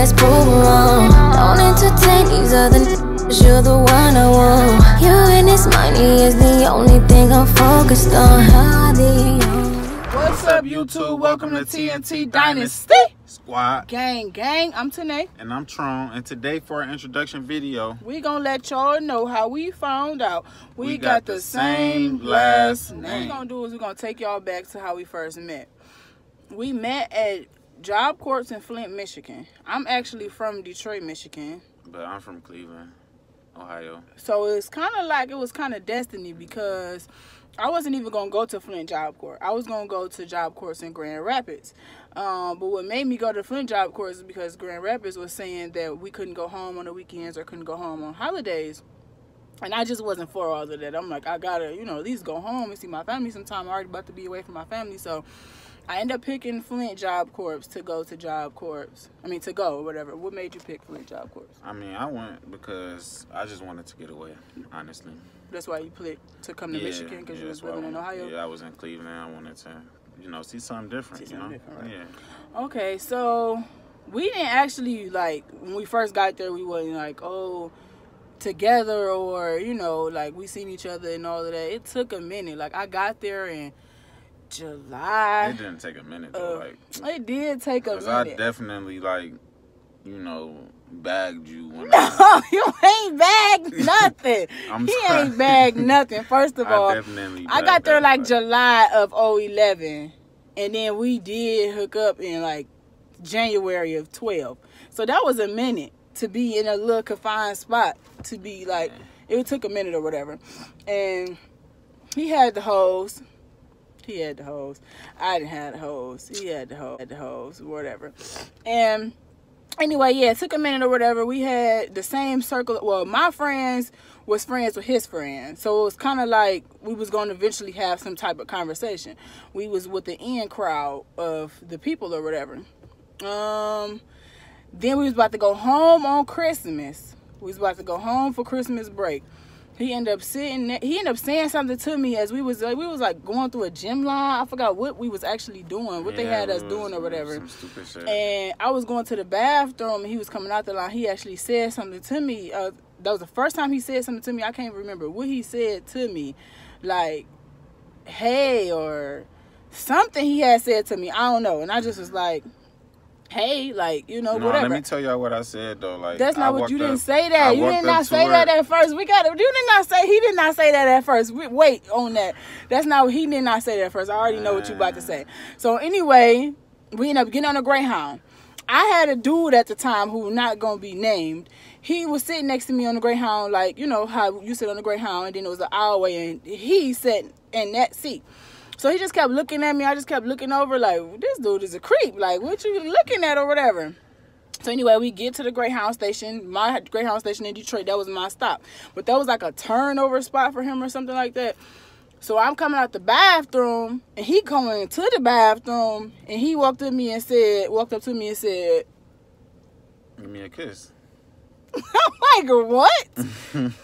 let's prove them wrong. Don't entertain these other niggas, you're the one I want. You and this money is the only thing I'm focused on. What's up, YouTube? Welcome to TNT Dynasty Squad. Gang. I'm Troine. And I'm Troine. And today for our introduction video, we gonna let y'all know how we found out we got the same last name. What we're gonna do is we're gonna take y'all back to how we first met. We met at Job Corps in Flint, Michigan. I'm actually from Detroit, Michigan. but I'm from Cleveland, Ohio. So it's kind of like it was kind of destiny, because I wasn't even going to go to Flint Job Corps. I was going to go to Job Corps in Grand Rapids. But what made me go to Flint Job Corps is because Grand Rapids was saying that we couldn't go home on the weekends or couldn't go home on holidays. And I just wasn't for all of that. I'm like, I got to, at least go home and see my family sometime. I'm already about to be away from my family. So I ended up picking Flint Job Corps to go to Job Corps. To go or whatever. What made you pick Flint Job Corps? I went because I just wanted to get away, honestly. That's why you picked to come to Michigan, because you was living in Ohio? Yeah, I was in Cleveland. I wanted to, see something different, Right? Yeah. Okay, so we didn't actually, when we first got there, we wasn't together or, we seen each other and all of that. It took a minute. I got there in July. It didn't take a minute, though. It did take a minute. I definitely, bagged you. No, you ain't bagged nothing. He ain't bagged nothing. First of all, I got there July of 2011, and then we did hook up in January of 12. So that was a minute to be in a little confined spot, to be it took a minute or whatever. And he had the hose. I didn't have the hose. He had the hose, whatever. And anyway, yeah, it took a minute or whatever. We had the same circle. Well, my friends was friends with his friends. So it was kind of like we was going to eventually have some type of conversation. We was with the in crowd of the people or whatever. Then we was about to go home on Christmas. We was about to go home for Christmas break. He ended up saying something to me as we was going through a gym line. I forgot what we was actually doing, what they had us doing or whatever. Some stupid shit. And I was going to the bathroom, and he was coming out the line. He actually said something to me. That was the first time he said something to me. I can't remember what he said to me, hey, or something he had said to me. I don't know. And I just was like, hey, whatever. Let me tell y'all what I said, though. That's not what you didn't say that. You did not say that at first. He did not say that at first. Wait on that. That's not, he did not say that at first. I already know what you about to say. So anyway, we ended up getting on a Greyhound. I had a dude at the time who not going to be named. He was sitting next to me on the Greyhound, how you sit on the Greyhound, and then it was an aisle way, and he sat in that seat. So he just kept looking at me. I just kept looking over this dude is a creep. What you looking at or whatever? So anyway, we get to the Greyhound station. My Greyhound station in Detroit, that was my stop. But that was a turnover spot for him or something like that. So I'm coming out the bathroom, and he coming into the bathroom, and he walked up to me and said, give me a kiss. I'm like, what?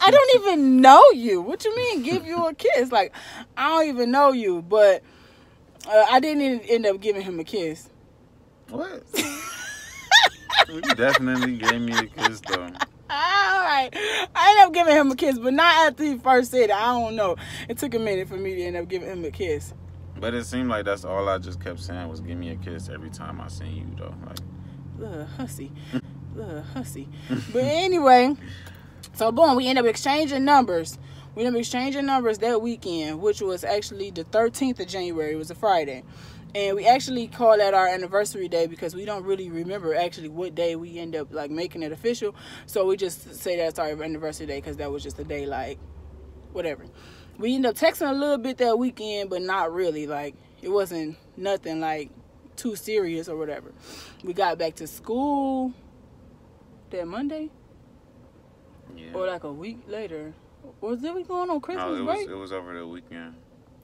I don't even know you. What you mean give you a kiss? I don't even know you. But I didn't end up giving him a kiss. What? You definitely gave me a kiss, though. Alright. I ended up giving him a kiss, but not after he first said it. I don't know. It took a minute for me to end up giving him a kiss. But it seemed like that's all I just kept saying was give me a kiss every time I seen you, though. Hussy. But anyway, so boom, we ended up exchanging numbers. We ended up exchanging numbers that weekend, which was actually the 13th of January. It was a Friday. And we actually called that our anniversary day because we don't really remember actually what day we end up making it official. So we just say that's our anniversary day because that was just a day whatever. We ended up texting a little bit that weekend, but not really. It wasn't nothing too serious or whatever. We got back to school that Monday? Yeah. Or a week later. Or was we going on Christmas break? It was over the weekend.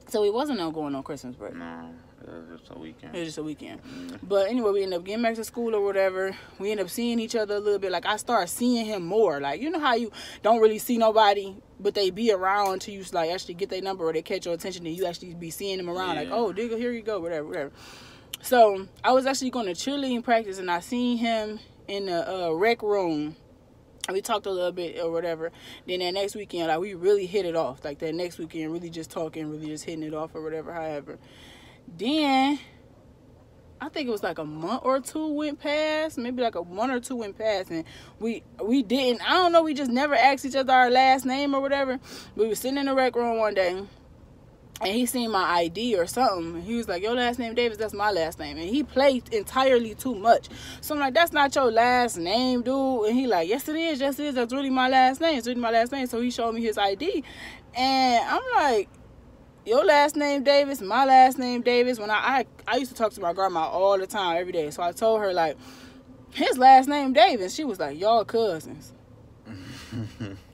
So we wasn't going on Christmas break? No, it was just a weekend. It was just a weekend. But anyway, we ended up getting back to school or whatever. We ended up seeing each other a little bit. I started seeing him more. You know how you don't really see nobody, but they be around until you actually get their number or they catch your attention and you actually be seeing them around. Yeah. Oh, digga, here you go, whatever. So I was actually going to cheerleading practice, and I seen him in the rec room. We talked a little bit or whatever. Then that next weekend, like, we really hit it off. Like, that next weekend, really just talking, really just hitting it off or whatever, however. Then, I think it was like a month or two went past. Maybe like a 1 or 2 went past. And we didn't, I don't know, we just never asked each other our last name or whatever. We were sitting in the rec room one day. And he seen my ID or something. He was like, your last name Davis, that's my last name. And he played entirely too much. So I'm like, that's not your last name, dude. And he like, yes it is, that's really my last name. It's really my last name. So he showed me his ID. And I'm like, your last name Davis, my last name Davis. When I used to talk to my grandma all the time, every day. So I told her, like, his last name Davis. She was like, y'all cousins.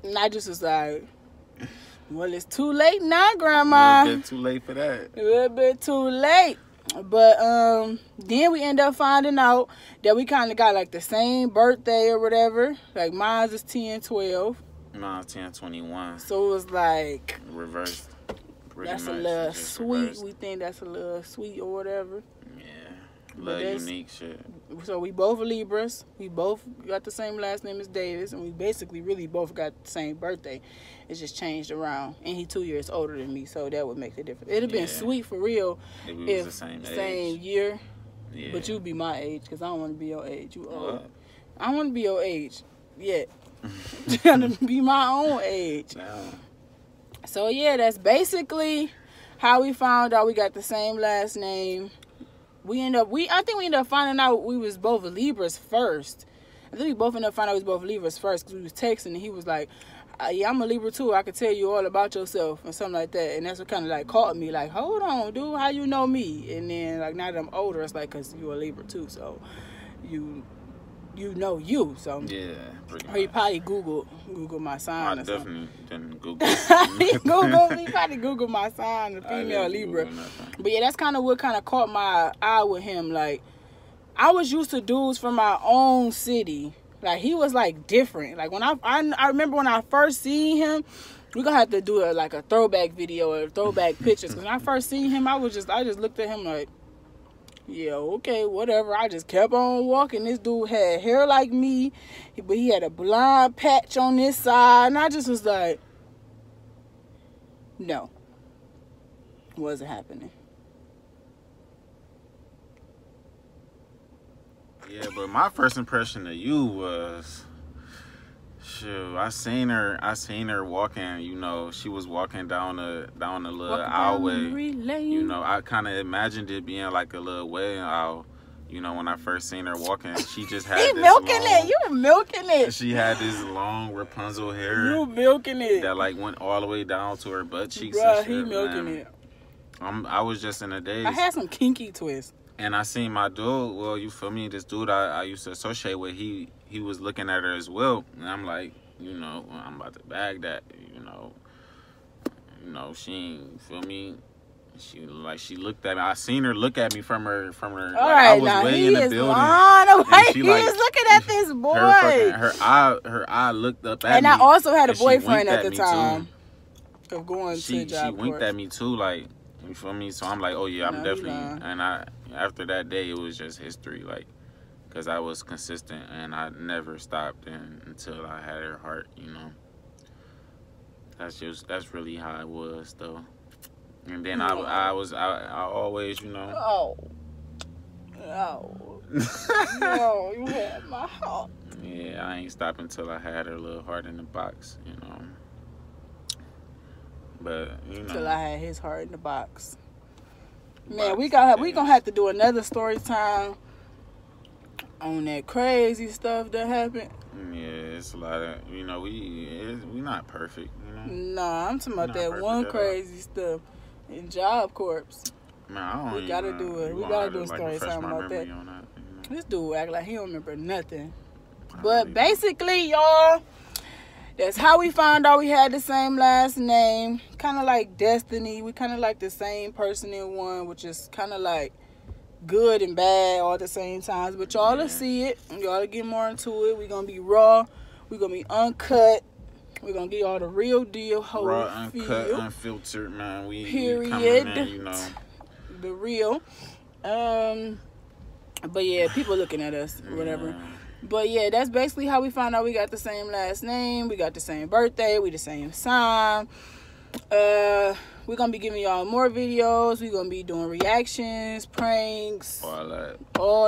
And I just was like, well, it's too late now, Grandma. A little bit too late for that. A little bit too late. But then we end up finding out that we kind of got like the same birthday or whatever. Like mine's is 10/12. Mine's 10/21. So it was like reversed. That's a little sweet. Reversed. We think that's a little sweet or whatever. Yeah, a little unique shit. So we both are Libras. We both got the same last name as Davis, and we basically really both got the same birthday. It's just changed around, and he 2 years older than me, so that would make the difference. It'd have been sweet for real if we was the same year. Yeah. But you'd be my age, because I don't want to be your age. You old. I don't want to be your age yet. I'm trying to be my own age. No. So yeah, that's basically how we found out we got the same last name. I think we ended up finding out we was both Libras first. I think we both ended up finding out we was both Libras first because we was texting and he was like, yeah, I'm a Libra too. I could tell you all about yourself or something like that. And that's what kind of like caught me. Like, hold on, dude, how you know me? And then like now that I'm older, it's like because you a Libra too, so you know you. So yeah, pretty much. He probably Googled my sign. I definitely didn't Google. He probably Googled my sign, the female Libra. But yeah, that's kind of what kind of caught my eye with him. Like, I was used to dudes from my own city. Like, he was like different. Like when I remember when I first seen him, we're gonna have to do a throwback video or throwback pictures. Cause when I first seen him, I just looked at him like, yeah, okay, whatever. I just kept on walking. This dude had hair like me, but he had a blonde patch on this side, and I just was like, no, wasn't happening. Yeah, but my first impression of you was, shoot, I seen her walking. You know, she was walking down the little aisleway. You know, I kind of imagined it being like a little wedding aisle. You know, when I first seen her walking, she just had You milking it. She had this long Rapunzel hair. You milking it. That like went all the way down to her butt cheeks. Bruh, and shit, he milking it. I was just in a daze. I had some kinky twists. And I seen my dude, well, you feel me? This dude I used to associate with, he was looking at her as well. And I'm like, you know, I'm about to bag that, you know, she ain't, feel me? She looked at me. I seen her look at me from her. All right, I was now way he in the is building. He is looking at this boy. Her eye looked up at me. And I also had a boyfriend at the time of going to job She winked at me too, like, you feel me? So I'm like, oh yeah, I'm definitely. And after that day, it was just history, like, because I was consistent and I never stopped until I had her heart, you know. That's really how it was, though. And then I always, you know. No, you had my heart. Yeah, I ain't stopping until I had her little heart in the box, you know. But you know. Till I had his heart in the box. Man, we gonna have to do another story time on that crazy stuff that happened. Yeah, it's a lot of, you know, we not perfect, you know. Nah, I'm talking about that one crazy stuff in Job Corps. Man, we gotta do it. We gotta do a story time about that. This dude act like he don't remember nothing. But basically, y'all, that's how we found out we had the same last name. Kind of like destiny. We kind of like the same person in one, which is kind of like good and bad all at the same times. But y'all will see it. Y'all will get more into it. We're going to be raw. We're going to be uncut. We're going to get y'all the real deal. Raw, uncut, unfiltered, man. We period. Coming in, you know. The real. But yeah, people looking at us or whatever. But yeah, that's basically how we found out we got the same last name. We got the same birthday. We the same sign. We're gonna be giving y'all more videos. We're gonna be doing reactions, pranks, all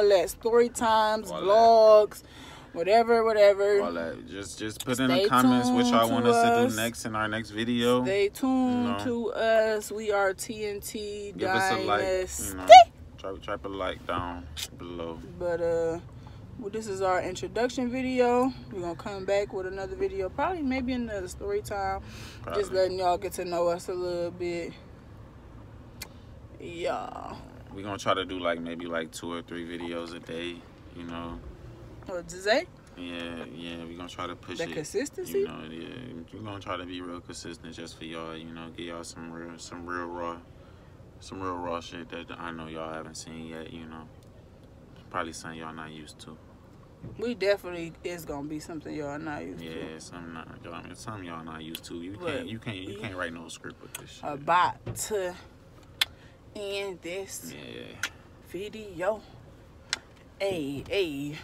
that story times, vlogs, whatever. All that. Just put in the comments what y'all want us to do next in our next video. Stay tuned to us. We are TNT Give Dynasty. us a like. Try to put a like down below. But well, this is our introduction video. We're gonna come back with another video, probably maybe another story time. Just letting y'all get to know us a little bit. Yeah. We're gonna try to do maybe 2 or 3 videos a day, you know. Or today? Yeah, we're gonna try to push the consistency. You know, we're gonna try to be real consistent just for y'all, you know, give y'all some real raw shit that I know y'all haven't seen yet, you know. Probably something y'all not used to. We definitely is gonna be something y'all not used to. Yeah, something y'all not used to. You can't write no script with this shit. About to end this video. Hey.